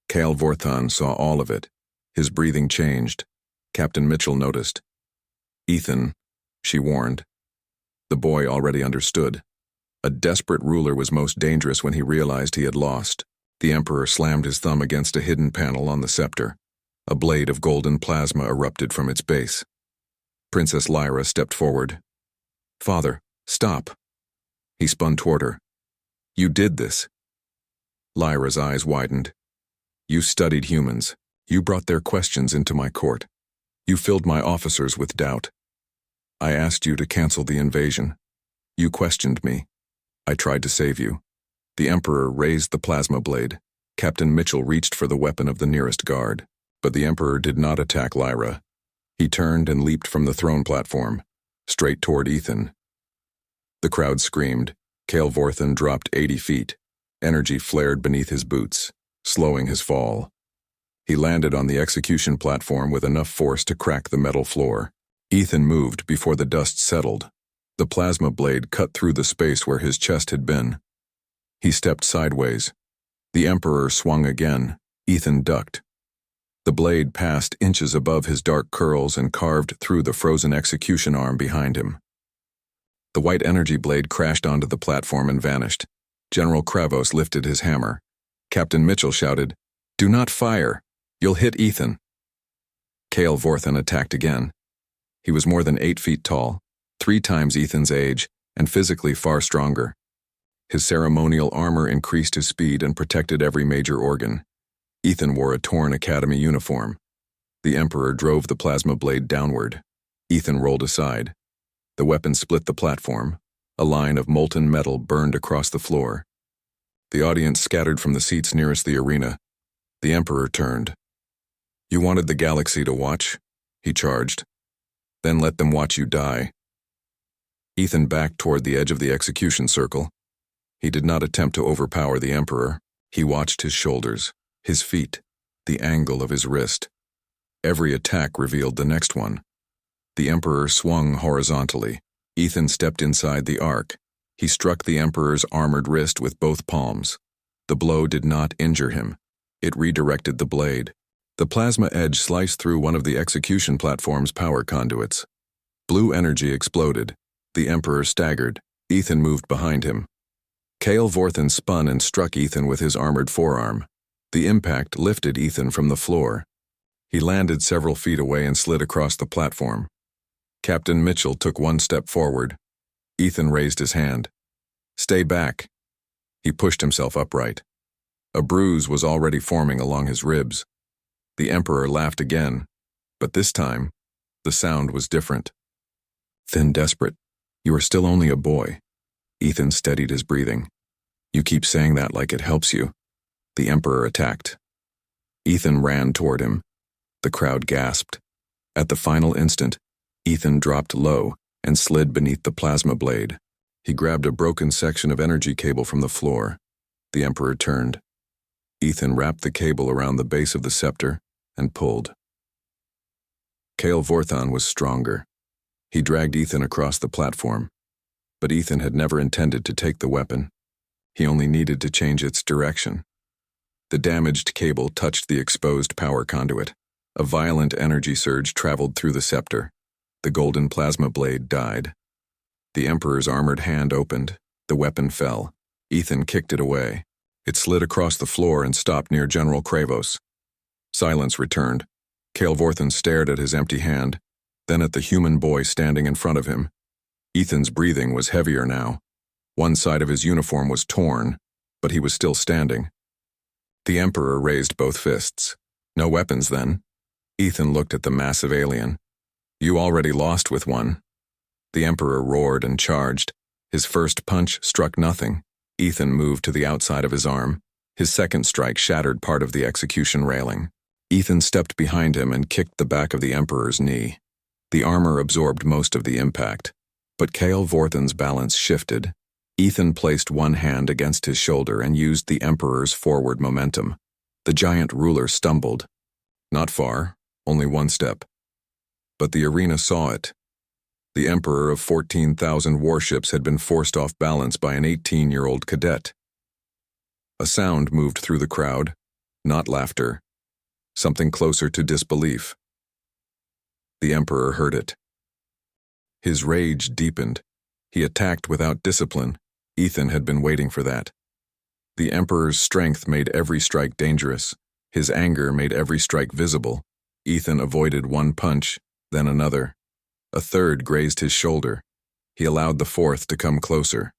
Kael Vorthan saw all of it. His breathing changed. Captain Mitchell noticed. "Ethan," she warned. The boy already understood. A desperate ruler was most dangerous when he realized he had lost. The Emperor slammed his thumb against a hidden panel on the scepter. A blade of golden plasma erupted from its base. Princess Lyra stepped forward. "Father, stop." He spun toward her. "You did this." Lyra's eyes widened. You studied humans. You brought their questions into my court. You filled my officers with doubt. I asked you to cancel the invasion. You questioned me. I tried to save you. The Emperor raised the plasma blade. Captain Mitchell reached for the weapon of the nearest guard, but the Emperor did not attack Lyra. He turned and leaped from the throne platform, straight toward Ethan. The crowd screamed. Kale Vorthan dropped 80 feet. Energy flared beneath his boots, slowing his fall. He landed on the execution platform with enough force to crack the metal floor. Ethan moved before the dust settled. The plasma blade cut through the space where his chest had been. He stepped sideways. The Emperor swung again. Ethan ducked. The blade passed inches above his dark curls and carved through the frozen execution arm behind him. The white energy blade crashed onto the platform and vanished. General Kravos lifted his hammer. Captain Mitchell shouted, "Do not fire! You'll hit Ethan." Kale Vorthan attacked again. He was more than 8 feet tall, 3 times Ethan's age, and physically far stronger. His ceremonial armor increased his speed and protected every major organ. Ethan wore a torn academy uniform. The Emperor drove the plasma blade downward. Ethan rolled aside. The weapon split the platform. A line of molten metal burned across the floor. The audience scattered from the seats nearest the arena. The Emperor turned. "You wanted the galaxy to watch?" he charged. "Then let them watch you die." Ethan backed toward the edge of the execution circle. He did not attempt to overpower the Emperor. He watched his shoulders, his feet, the angle of his wrist. Every attack revealed the next one. The Emperor swung horizontally. Ethan stepped inside the arc. He struck the Emperor's armored wrist with both palms. The blow did not injure him. It redirected the blade. The plasma edge sliced through one of the execution platform's power conduits. Blue energy exploded. The Emperor staggered. Ethan moved behind him. Kale Vorthan spun and struck Ethan with his armored forearm. The impact lifted Ethan from the floor. He landed several feet away and slid across the platform. Captain Mitchell took 1 step forward. Ethan raised his hand. "Stay back." He pushed himself upright. A bruise was already forming along his ribs. The Emperor laughed again, but this time, the sound was different. "Thin, desperate. You are still only a boy." Ethan steadied his breathing. "You keep saying that like it helps you." The Emperor attacked. Ethan ran toward him. The crowd gasped. At the final instant, Ethan dropped low and slid beneath the plasma blade. He grabbed a broken section of energy cable from the floor. The Emperor turned. Ethan wrapped the cable around the base of the scepter and pulled. Kale Vorthan was stronger. He dragged Ethan across the platform. But Ethan had never intended to take the weapon. He only needed to change its direction. The damaged cable touched the exposed power conduit. A violent energy surge traveled through the scepter. The golden plasma blade died. The Emperor's armored hand opened. The weapon fell. Ethan kicked it away. It slid across the floor and stopped near General Kravos. Silence returned. Kale Vorthan stared at his empty hand, then at the human boy standing in front of him. Ethan's breathing was heavier now. One side of his uniform was torn, but he was still standing. The Emperor raised both fists. "No weapons, then?" Ethan looked at the massive alien. "You already lost with one." The Emperor roared and charged. His first punch struck nothing. Ethan moved to the outside of his arm. His second strike shattered part of the execution railing. Ethan stepped behind him and kicked the back of the Emperor's knee. The armor absorbed most of the impact, but Kale Vorthan's balance shifted. Ethan placed one hand against his shoulder and used the Emperor's forward momentum. The giant ruler stumbled. Not far, only 1 step. But the arena saw it. The Emperor of 14,000 warships had been forced off balance by an 18-year-old cadet. A sound moved through the crowd, not laughter, something closer to disbelief. The Emperor heard it. His rage deepened. He attacked without discipline. Ethan had been waiting for that. The Emperor's strength made every strike dangerous. His anger made every strike visible. Ethan avoided one punch, then another. A third grazed his shoulder. He allowed the fourth to come closer.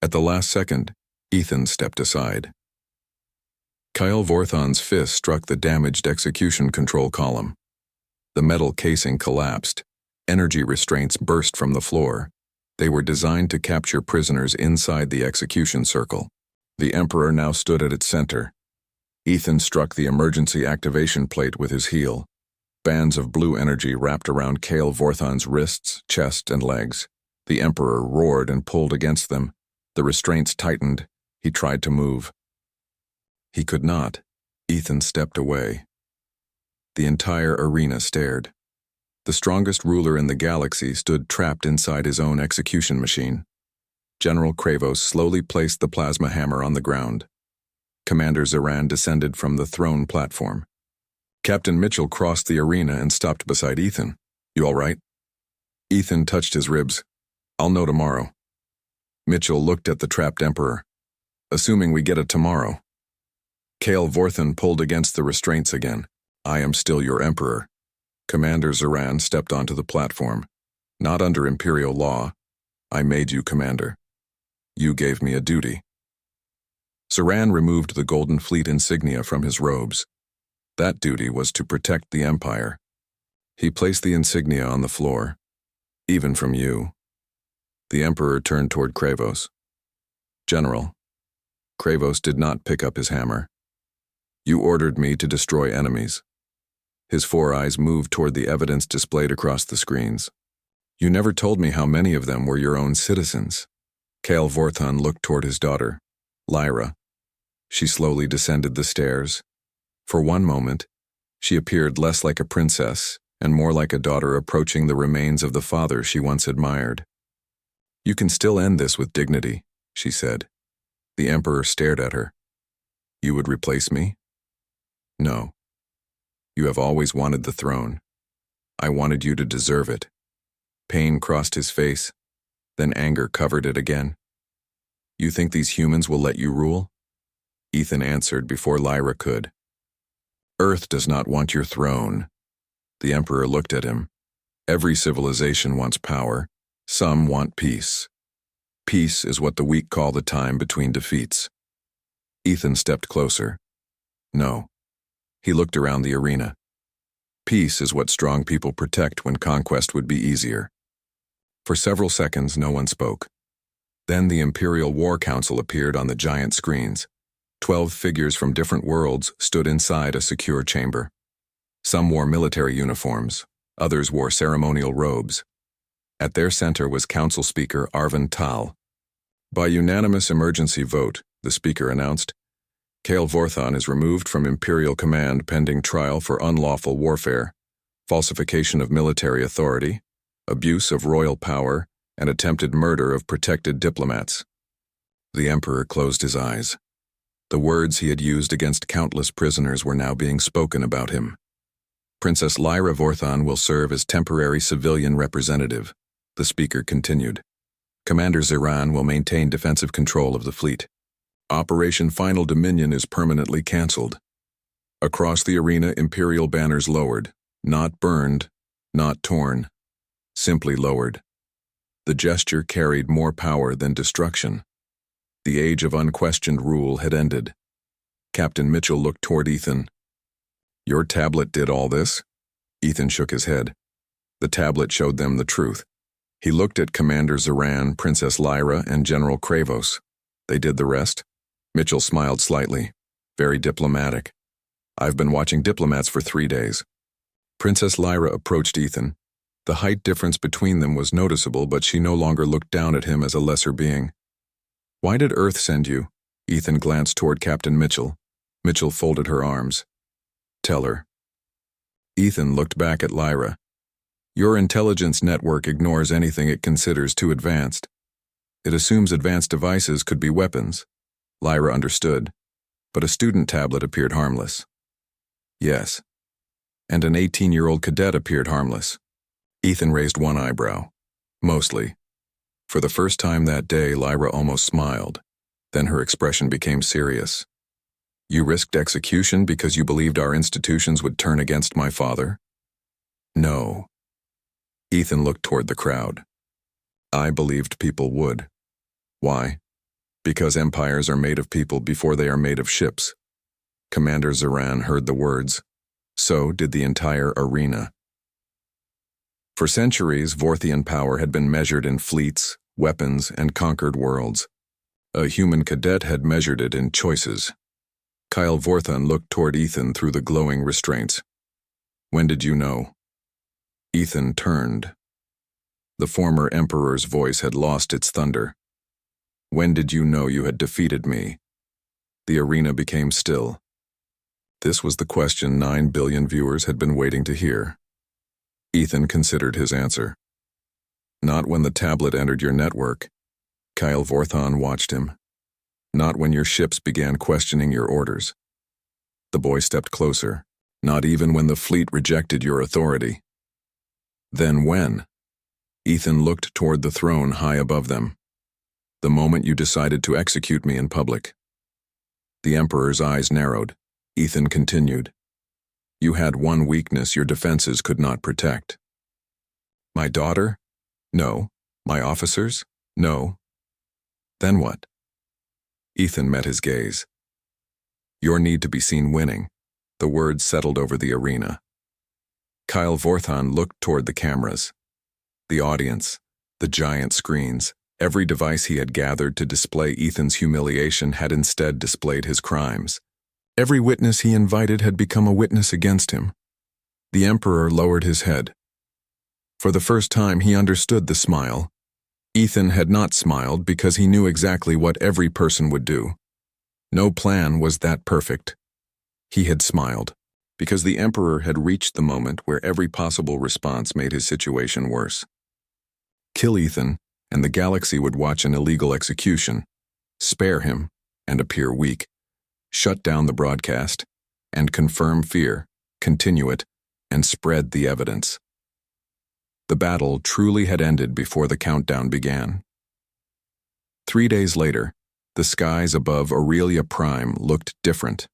At the last second, Ethan stepped aside. Kyle Vorthon's fist struck the damaged execution control column. The metal casing collapsed. Energy restraints burst from the floor. They were designed to capture prisoners inside the execution circle. The Emperor now stood at its center. Ethan struck the emergency activation plate with his heel. Bands of blue energy wrapped around Kyle Vorthon's wrists, chest, and legs. The Emperor roared and pulled against them. The restraints tightened. He tried to move. He could not. Ethan stepped away. The entire arena stared. The strongest ruler in the galaxy stood trapped inside his own execution machine. General Kravos slowly placed the plasma hammer on the ground. Commander Zoran descended from the throne platform. Captain Mitchell crossed the arena and stopped beside Ethan. "You all right?" Ethan touched his ribs. "I'll know tomorrow." Mitchell looked at the trapped Emperor. "Assuming we get it tomorrow." Kyle Vorthon pulled against the restraints again. "I am still your Emperor." Commander Zoran stepped onto the platform. "Not under Imperial law. I made you Commander. You gave me a duty." Zoran removed the Golden Fleet insignia from his robes. That duty was to protect the Empire. He placed the insignia on the floor. "Even from you." The Emperor turned toward Kravos. "General." Kravos did not pick up his hammer. "You ordered me to destroy enemies." His four eyes moved toward the evidence displayed across the screens. "You never told me how many of them were your own citizens." Kyle Vorthon looked toward his daughter, Lyra. She slowly descended the stairs. For one moment, she appeared less like a princess and more like a daughter approaching the remains of the father she once admired. "You can still end this with dignity," she said. The Emperor stared at her. "You would replace me?" "No. You have always wanted the throne. I wanted you to deserve it." Pain crossed his face, then anger covered it again. "You think these humans will let you rule?" Ethan answered before Lyra could. "Earth does not want your throne." The Emperor looked at him. "Every civilization wants power. Some want peace. Peace is what the weak call the time between defeats." Ethan stepped closer. "No." He looked around the arena. "Peace is what strong people protect when conquest would be easier." For several seconds, no one spoke. Then the Imperial War Council appeared on the giant screens. 12 figures from different worlds stood inside a secure chamber. Some wore military uniforms, others wore ceremonial robes. At their center was Council Speaker Arvin Tal. "By unanimous emergency vote," the speaker announced, "Kyle Vorthon is removed from Imperial Command pending trial for unlawful warfare, falsification of military authority, abuse of royal power, and attempted murder of protected diplomats." The Emperor closed his eyes. The words he had used against countless prisoners were now being spoken about him. "Princess Lyra Vorthon will serve as temporary civilian representative," the speaker continued. "Commander Zoran will maintain defensive control of the fleet. Operation Final Dominion is permanently cancelled." Across the arena, Imperial banners lowered, not burned, not torn, simply lowered. The gesture carried more power than destruction. The age of unquestioned rule had ended. Captain Mitchell looked toward Ethan. "Your tablet did all this?" Ethan shook his head. The tablet showed them the truth. He looked at Commander Zoran, Princess Lyra, and General Kravos. "They did the rest?" Mitchell smiled slightly. "Very diplomatic. I've been watching diplomats for 3 days." Princess Lyra approached Ethan. The height difference between them was noticeable, but she no longer looked down at him as a lesser being. "Why did Earth send you?" Ethan glanced toward Captain Mitchell. Mitchell folded her arms. "Tell her." Ethan looked back at Lyra. "Your intelligence network ignores anything it considers too advanced. It assumes advanced devices could be weapons." Lyra understood, but a student tablet appeared harmless. "Yes. And an 18-year-old cadet appeared harmless." Ethan raised one eyebrow. "Mostly." For the first time that day, Lyra almost smiled. Then her expression became serious. "You risked execution because you believed our institutions would turn against my father?" "No." Ethan looked toward the crowd. "I believed people would." "Why?" "Because empires are made of people before they are made of ships." Commander Zoran heard the words. So did the entire arena. For centuries, Vorthian power had been measured in fleets, weapons, and conquered worlds. A human cadet had measured it in choices. Kyle Vorthan looked toward Ethan through the glowing restraints. When did you know? Ethan turned. The former Emperor's voice had lost its thunder. When did you know you had defeated me? The arena became still. This was the question 9 billion viewers had been waiting to hear. Ethan considered his answer. Not when the tablet entered your network. Kyle Vorthan watched him. Not when your ships began questioning your orders. The boy stepped closer. Not even when the fleet rejected your authority. Then when? Ethan looked toward the throne high above them. The moment you decided to execute me in public. The Emperor's eyes narrowed. Ethan continued. You had one weakness your defenses could not protect. My daughter? No. My officers? No. Then what? Ethan met his gaze. Your need to be seen winning. The words settled over the arena. Kyle Vorthan looked toward the cameras. The audience, the giant screens, every device he had gathered to display Ethan's humiliation had instead displayed his crimes. Every witness he invited had become a witness against him. The Emperor lowered his head. For the first time he understood the smile. Ethan had not smiled because he knew exactly what every person would do. No plan was that perfect. He had smiled because the Emperor had reached the moment where every possible response made his situation worse. Kill Ethan, and the galaxy would watch an illegal execution. Spare him, and appear weak. Shut down the broadcast, and confirm fear, continue it, and spread the evidence. The battle truly had ended before the countdown began. 3 days later, the skies above Aurelia Prime looked different.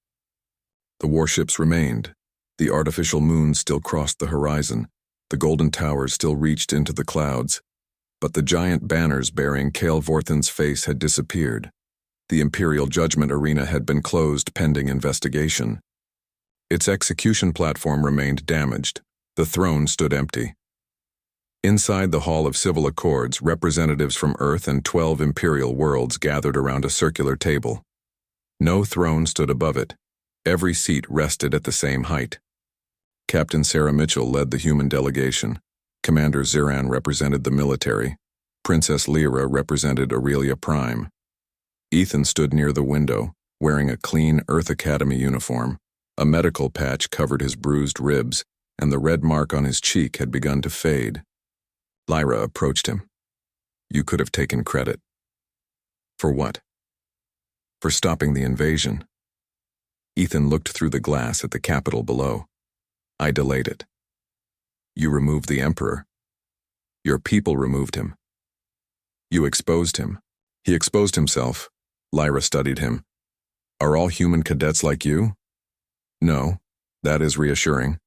The warships remained. The artificial moon still crossed the horizon. The golden towers still reached into the clouds. But the giant banners bearing Kyle Vorthan's face had disappeared. The Imperial Judgment Arena had been closed pending investigation. Its execution platform remained damaged. The throne stood empty. Inside the Hall of Civil Accords, representatives from Earth and 12 Imperial worlds gathered around a circular table. No throne stood above it. Every seat rested at the same height. Captain Sarah Mitchell led the human delegation. Commander Ziran represented the military. Princess Lyra represented Aurelia Prime. Ethan stood near the window, wearing a clean Earth Academy uniform. A medical patch covered his bruised ribs, and the red mark on his cheek had begun to fade. Lyra approached him. You could have taken credit. For what? For stopping the invasion. Ethan looked through the glass at the capital below. I delayed it. You removed the Emperor. Your people removed him. You exposed him. He exposed himself. Lyra studied him. Are all human cadets like you? No, that is reassuring.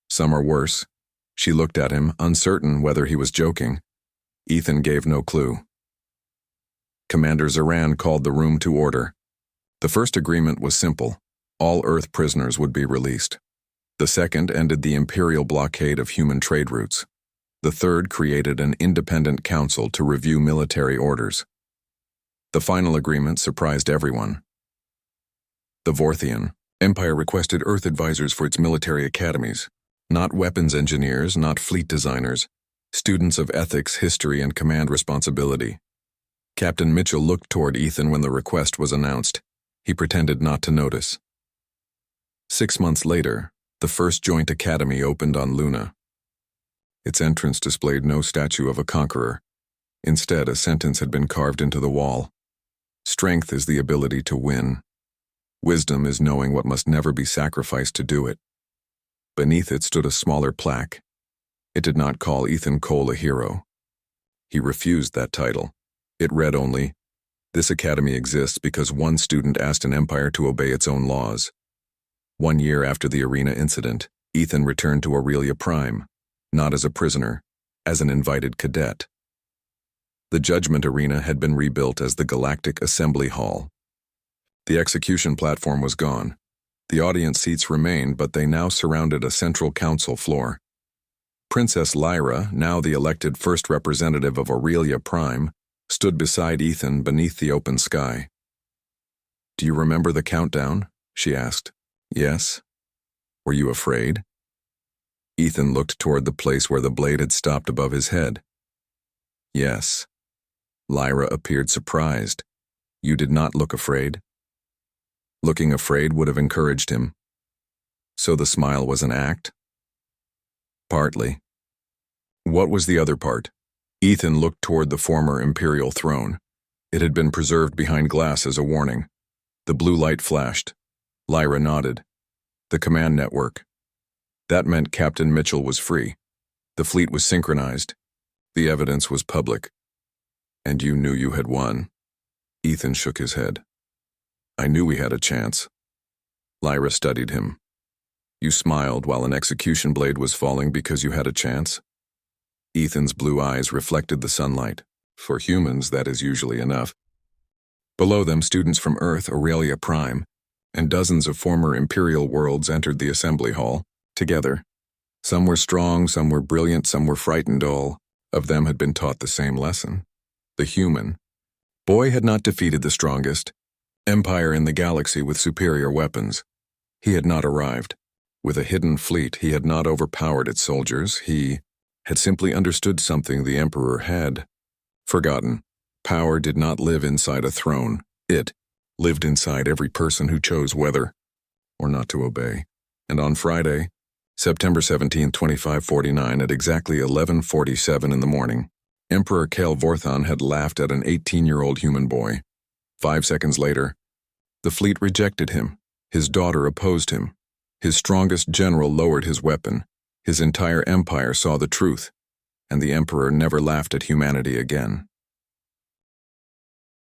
Some are worse. She looked at him, uncertain whether he was joking. Ethan gave no clue. Commander Zoran called the room to order. The first agreement was simple. All Earth prisoners would be released. The second ended the imperial blockade of human trade routes. The third created an independent council to review military orders. The final agreement surprised everyone. The Vorthian Empire requested Earth advisors for its military academies. Not weapons engineers, not fleet designers. Students of ethics, history, and command responsibility. Captain Mitchell looked toward Ethan when the request was announced. He pretended not to notice. 6 months later, the first joint academy opened on Luna. Its entrance displayed no statue of a conqueror. Instead, a sentence had been carved into the wall. Strength is the ability to win. Wisdom is knowing what must never be sacrificed to do it. Beneath it stood a smaller plaque. It did not call Ethan Cole a hero. He refused that title. It read only, "This academy exists because one student asked an empire to obey its own laws." 1 year after the arena incident, Ethan returned to Aurelia Prime, not as a prisoner, as an invited cadet. The Judgment Arena had been rebuilt as the Galactic Assembly Hall. The execution platform was gone. The audience seats remained, but they now surrounded a central council floor. Princess Lyra, now the elected first representative of Aurelia Prime, stood beside Ethan beneath the open sky. "Do you remember the countdown?" she asked. "Yes." "Were you afraid?" Ethan looked toward the place where the blade had stopped above his head. "Yes." Lyra appeared surprised. "You did not look afraid?" Looking afraid would have encouraged him. So the smile was an act? Partly. What was the other part? Ethan looked toward the former Imperial throne. It had been preserved behind glass as a warning. The blue light flashed. Lyra nodded. The command network. That meant Captain Mitchell was free. The fleet was synchronized. The evidence was public. And you knew you had won. Ethan shook his head. I knew we had a chance. Lyra studied him. You smiled while an execution blade was falling because you had a chance? Ethan's blue eyes reflected the sunlight. For humans, that is usually enough. Below them, students from Earth, Aurelia Prime, and dozens of former Imperial worlds entered the assembly hall, together. Some were strong, some were brilliant, some were frightened. All of them had been taught the same lesson. The human. Boy had not defeated the strongest empire in the galaxy with superior weapons. He had not arrived. With a hidden fleet, he had not overpowered its soldiers. He had simply understood something the Emperor had forgotten. Power did not live inside a throne. It lived inside every person who chose whether or not to obey. And on Friday, September 17, 2549, at exactly 11:47 in the morning, Emperor Kale Vorthon had laughed at an 18-year-old human boy. 5 seconds later, the fleet rejected him. His daughter opposed him. His strongest general lowered his weapon. His entire empire saw the truth, and the Emperor never laughed at humanity again.